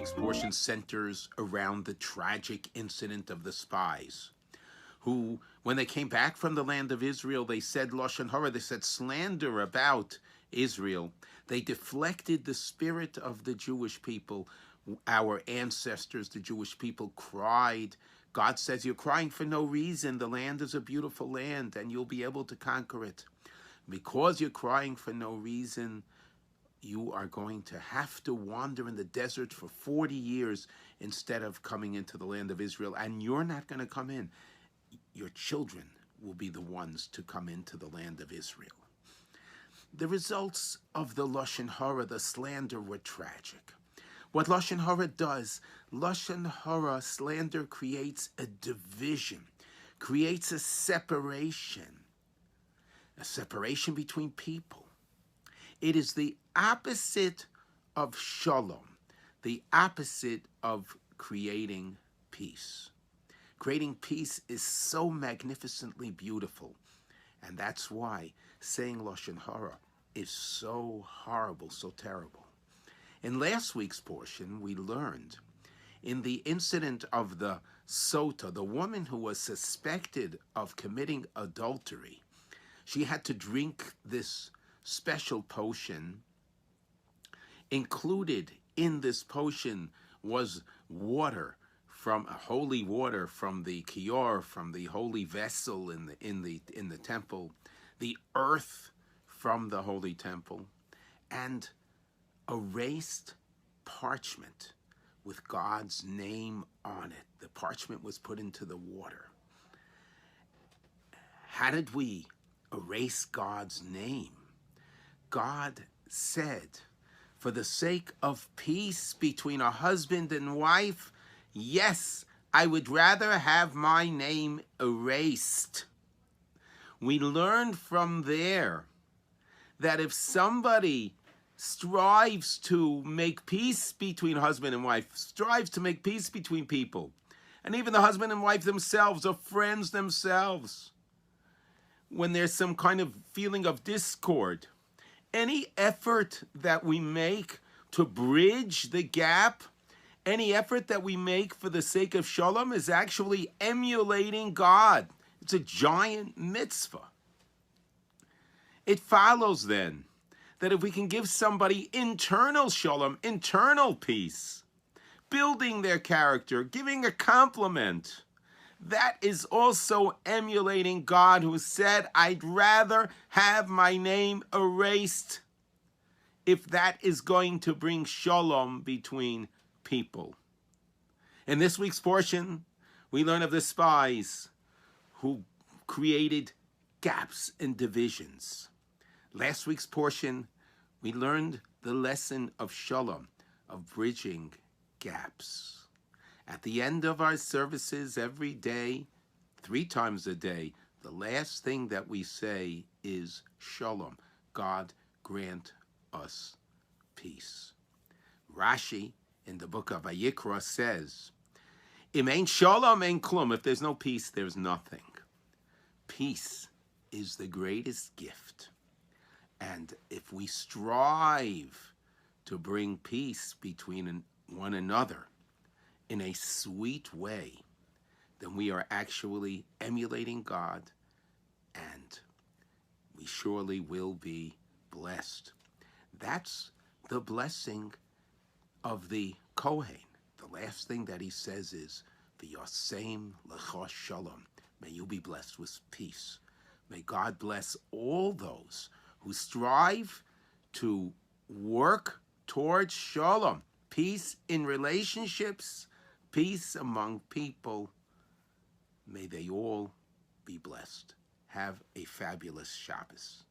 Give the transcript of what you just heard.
week's portion centers around the tragic incident of the spies, who, when they came back from the land of Israel, they said Lashon Hara, they said slander about Israel. They deflected the spirit of the Jewish people. Our ancestors, the Jewish people, cried. God says, you're crying for no reason. The land is a beautiful land, and you'll be able to conquer it. Because you're crying for no reason, you are going to have to wander in the desert for 40 years instead of coming into the land of Israel. And you're not going to come in. Your children will be the ones to come into the land of Israel. The results of the Lashon Hara, the slander, were tragic. What Lashon Hara does, Lashon Hara, slander, creates a division, creates a separation between people. It is the opposite of shalom, the opposite of creating peace. Creating peace is so magnificently beautiful, and that's why saying Lashon Hara is so horrible, so terrible. In last week's portion, we learned in the incident of the Sota, the woman who was suspected of committing adultery, she had to drink this special potion. Included in this potion was water, from holy water from the kior, from the holy vessel in the temple, the earth from the holy temple, and erased parchment with God's name on it. The parchment was put into the water. How did we erase God's name? God said, for the sake of peace between a husband and wife, yes, I would rather have my name erased. We learned from there that if somebody strives to make peace between husband and wife, strives to make peace between people, and even the husband and wife themselves are friends themselves, when there's some kind of feeling of discord, any effort that we make to bridge the gap, any effort that we make for the sake of shalom is actually emulating God. It's a giant mitzvah. It follows then that if we can give somebody internal shalom, internal peace, building their character, giving a compliment, that is also emulating God, who said, I'd rather have my name erased if that is going to bring shalom between people. In this week's portion, we learn of the spies who created gaps and divisions. Last week's portion, we learned the lesson of shalom, of bridging gaps. At the end of our services every day, 3 times a day, the last thing that we say is shalom. God grant us peace. Rashi in the book of Vayikra says, Im ein shalom ein klum. If there's no peace, there's nothing. Peace is the greatest gift. And if we strive to bring peace between one another in a sweet way, then we are actually emulating God, and we surely will be blessed. That's the blessing of the Kohen. The last thing that he says is, V'yosem lecha shalom. May you be blessed with peace. May God bless all those who strive to work towards shalom, peace in relationships, peace among people. May they all be blessed. Have a fabulous Shabbos.